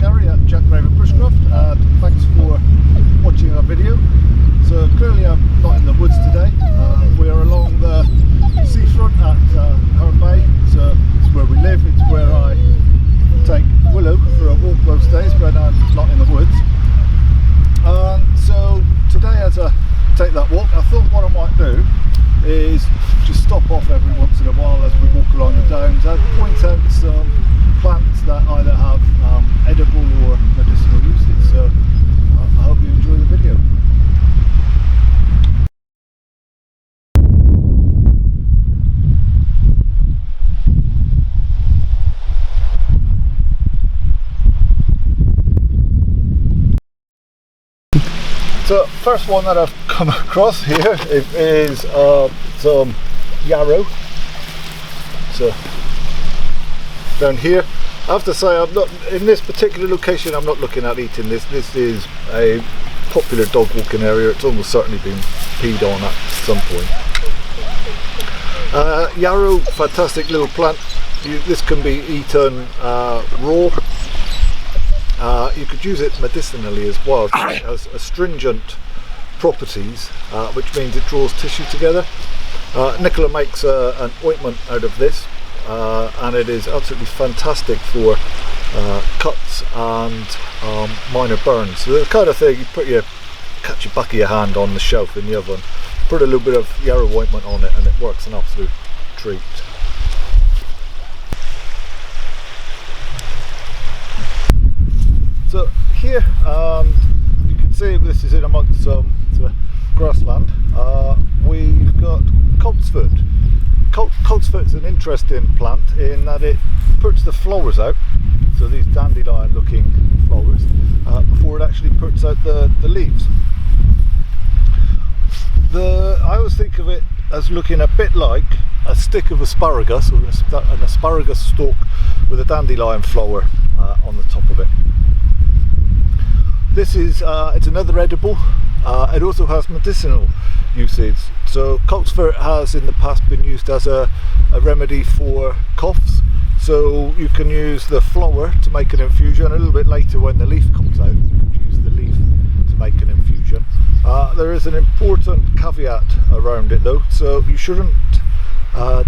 Gary at Bushcraft, and thanks for watching our video. So clearly I'm not in the woods today. We are along the seafront at Herne Bay, so it's where we live, it's where I take Willow for a walk most days when I'm not in the woods. So today, as I take that walk, I thought what I might do is just stop off every once in a while as we walk along the downs and point out some plants that either have edible or medicinal uses. So I hope you enjoy the video. So first one that I've come across here is some yarrow. So down here, I have to say, I'm not in this particular location. I'm not looking at eating this. This is a popular dog walking area. It's almost certainly been peed on at some point. Yarrow, fantastic little plant. This can be eaten raw. You could use it medicinally as well. It has astringent properties, which means it draws tissue together. Nicola makes an ointment out of this, and it is absolutely fantastic for cuts and minor burns. So the kind of thing you catch your back of your hand on the shelf in the oven, put a little bit of yarrow ointment on it, and it works an absolute treat. So here, you can see this is in amongst some grassland. We've got colt's foot. Colt's foot is an interesting plant in that it puts the flowers out, so these dandelion looking flowers, before it actually puts out the leaves. I always think of it as looking a bit like a stick of asparagus, or an asparagus stalk with a dandelion flower on the top of it. This is it's another edible. It also has medicinal uses. So colt's foot has in the past been used as a remedy for coughs. So you can use the flower to make an infusion. A little bit later, when the leaf comes out, you can use the leaf to make an infusion. There is an important caveat around it though. So you shouldn't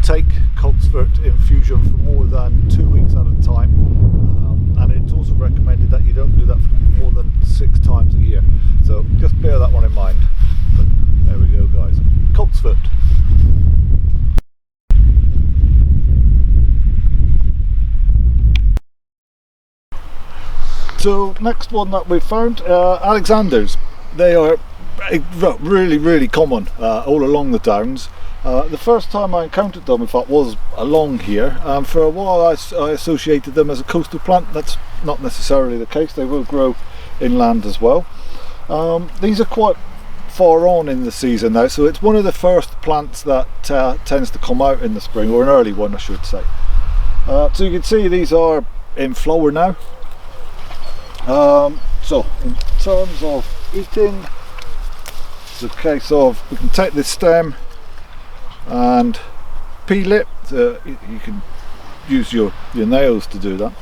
take colt's foot infusion for more than 2 weeks at a time. And it's also recommended that you don't do that for more than 6 times a year. So just bear that one in mind. But there we go, guys. Colt's foot. So next one that we've found, Alexanders. They are really common all along the downs. The first time I encountered them, in fact, was along here. For a while I associated them as a coastal plant. That's not necessarily the case. They will grow inland as well. These are quite far on in the season now, so it's one of the first plants that tends to come out in the spring, or an early one I should say. So you can see these are in flower now. So in terms of eating, it's a case of we can take this stem and peel it. You can use your nails to do that,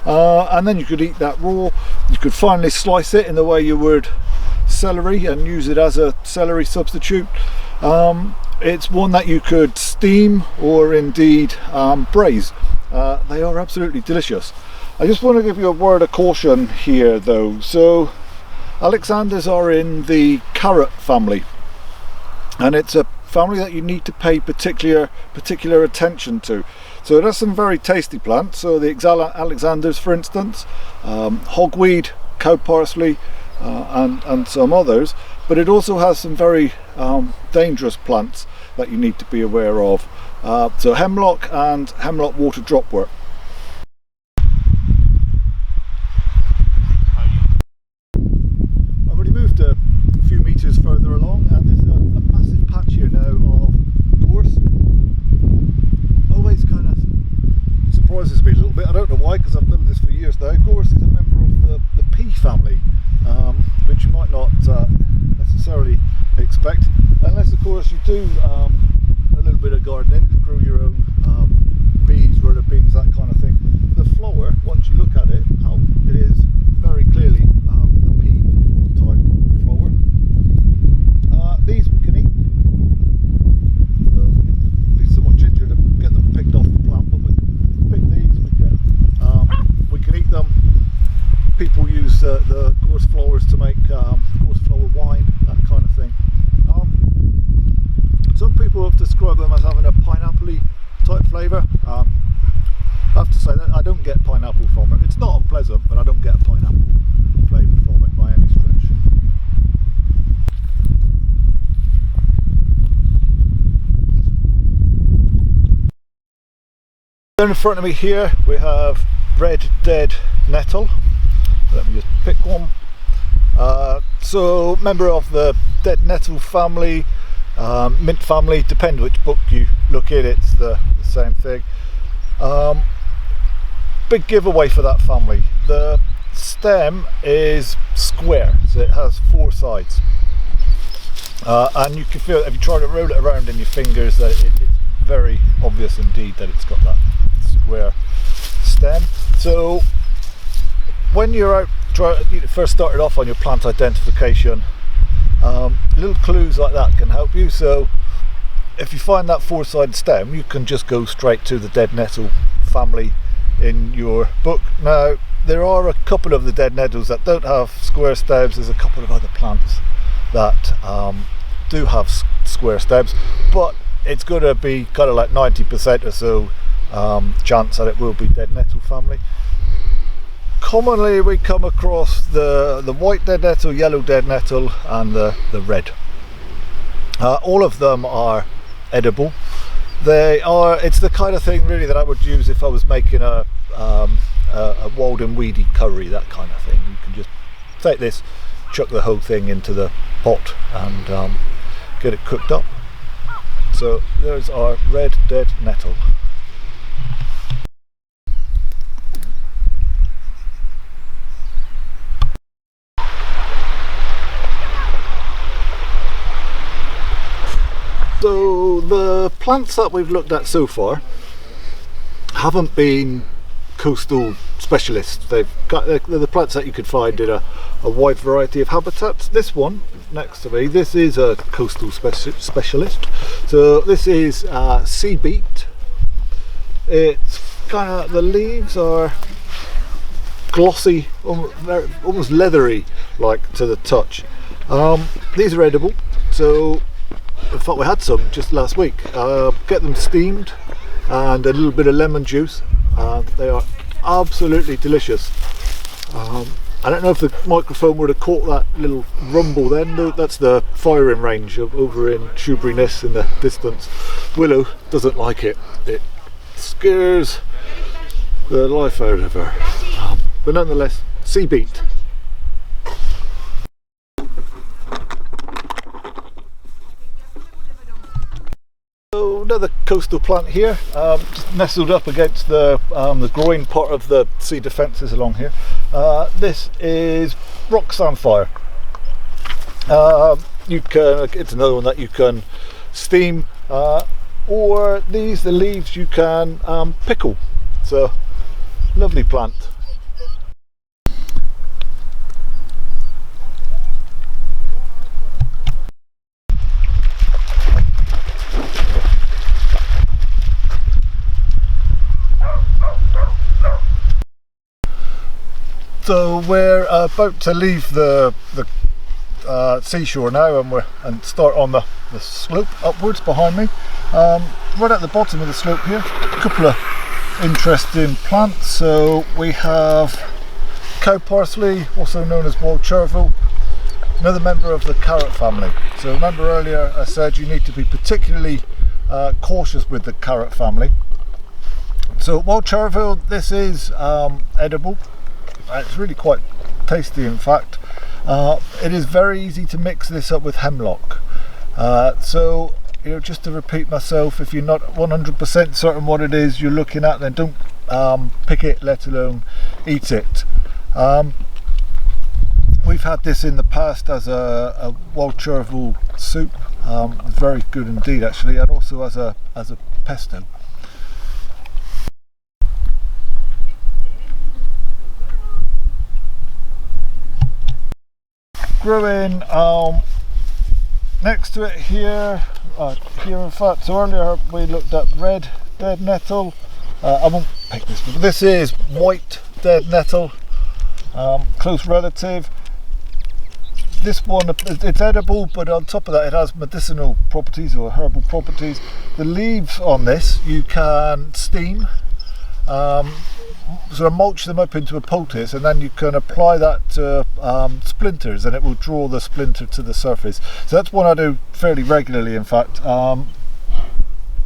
and then you could eat that raw. You could finely slice it in the way you would celery and use it as a celery substitute. It's one that you could steam or indeed braise. They are absolutely delicious. I just want to give you a word of caution here though. So Alexanders are in the carrot family, and it's a family that you need to pay particular attention to. So it has some very tasty plants. So the Alexanders, for instance, hogweed, cow parsley, and some others. But it also has some very dangerous plants that you need to be aware of. So hemlock and hemlock water dropwort. I've already moved a few metres further along, and there's a massive patch here now of gorse. Always kind of surprises me a little bit. I don't know why, because I've known this for years now. Gorse is a member of the pea family, which you might not necessarily expect, unless of course you do a little bit of gardening, grow your own bees, rudder beans, that kind of thing. The flower, once you look at it, it is the gorse flowers to make gorse flower wine, that kind of thing. Some people have described them as having a pineapple-y type flavour. I have to say that I don't get pineapple from it. It's not unpleasant, but I don't get a pineapple flavour from it by any stretch. In front of me here we have red dead nettle. Let me just pick one. So member of the dead nettle family, mint family, depend which book you look at, it's the same thing. Big giveaway for that family. The stem is square, so it has 4 sides, and you can feel if you try to roll it around in your fingers that it's very obvious indeed that it's got that square stem. So when you're out you first started off on your plant identification, little clues like that can help you. So if you find that 4-sided stem, you can just go straight to the dead nettle family in your book. Now there are a couple of the dead nettles that don't have square stems. There's a couple of other plants that do have square stems, but it's going to be kind of like 90% or so chance that it will be dead nettle family. Commonly we come across the white dead nettle, yellow dead nettle and the red. All of them are edible. It's the kind of thing really that I would use if I was making a wild and weedy curry, that kind of thing. You can just take this, chuck the whole thing into the pot and get it cooked up. So there's our red dead nettle. So the plants that we've looked at so far haven't been coastal specialists. They're the plants that you could find in a wide variety of habitats. This one next to me, this is a coastal specialist. So this is sea beet. It's kind of, the leaves are glossy, almost leathery like to the touch. These are edible. So in fact we had some just last week. Get them steamed and a little bit of lemon juice. They are absolutely delicious. I don't know if the microphone would have caught that little rumble then. That's the firing range over in Shoeburyness in the distance. Willow doesn't like it. It scares the life out of her. But nonetheless, sea beet. So another coastal plant here, just nestled up against the groin part of the sea defences along here. This is rock samphire. It's another one that you can steam, or the leaves you can pickle. So lovely plant. So we're about to leave the seashore now, and start on the slope upwards behind me. Right at the bottom of the slope here, a couple of interesting plants. So we have cow parsley, also known as wild chervil, another member of the carrot family. So remember earlier I said you need to be particularly cautious with the carrot family. So wild chervil, this is edible. It's really quite tasty, in fact. It is very easy to mix this up with hemlock. So just to repeat myself, if you're not 100% certain what it is you're looking at, then don't pick it, let alone eat it. We've had this in the past as a wild chervil soup. Very good indeed, actually, and also as a pesto. Growing next to it here in fact, so earlier we looked at red dead nettle. I won't pick this one, but this is white dead nettle. close relative. This one, it's edible, but on top of that it has medicinal properties or herbal properties. The leaves on this you can steam, sort of mulch them up into a poultice, and then you can apply that to splinters, and it will draw the splinter to the surface. So that's one I do fairly regularly. In fact, I'm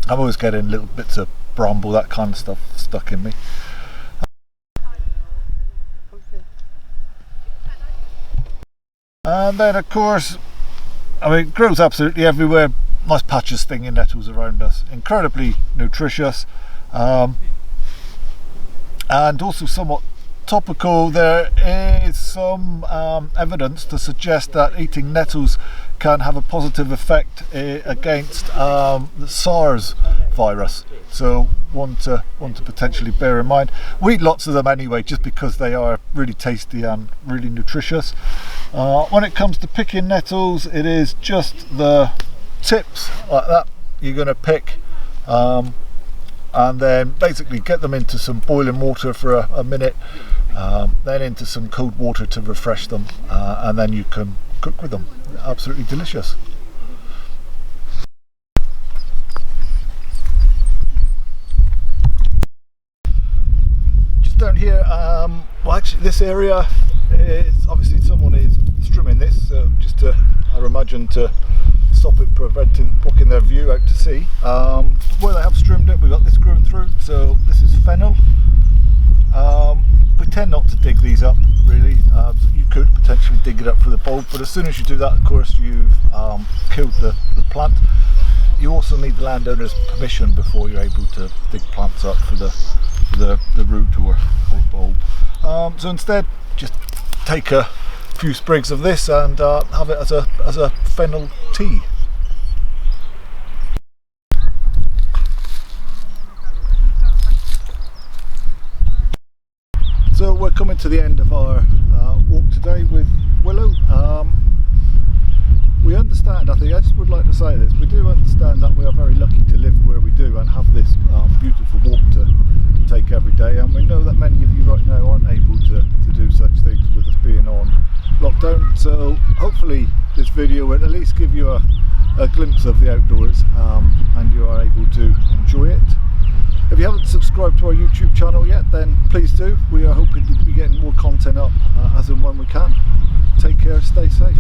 always getting little bits of bramble, that kind of stuff stuck in me. And then of course, I mean, it grows absolutely everywhere. Nice patch of stinging nettles around us, incredibly nutritious, and also somewhat topical. There is some evidence to suggest that eating nettles can have a positive effect against the SARS virus, so one to potentially bear in mind. We eat lots of them anyway, just because they are really tasty and really nutritious. When it comes to picking nettles, it is just the tips like that you're going to pick, and then basically get them into some boiling water for a minute, then into some cold water to refresh them, and then you can cook with them. Absolutely delicious. Just down here, well, actually this area is obviously someone is strimming this, so just to, I imagine, to stop it blocking their view out to sea. Where they have trimmed it, we've got this growing through, so this is fennel. We tend not to dig these up really. You could potentially dig it up for the bulb, but as soon as you do that, of course, you've killed the plant. You also need the landowner's permission before you're able to dig plants up for the root or bulb. So instead, just take a few sprigs of this and have it as a fennel tea. So we're coming to the end of our walk today with Willow. We understand, I think, I just would like to say this, we do understand that we are very lucky to live where we do and have this beautiful walk to take every day, and we know that many of you right now aren't able to do such things with us being on lockdown. So hopefully this video will at least give you a glimpse of the outdoors, and you are able to enjoy it. If you haven't subscribed to our YouTube channel yet, then please do. We are hoping to be getting more content up as and when we can. Take care, stay safe.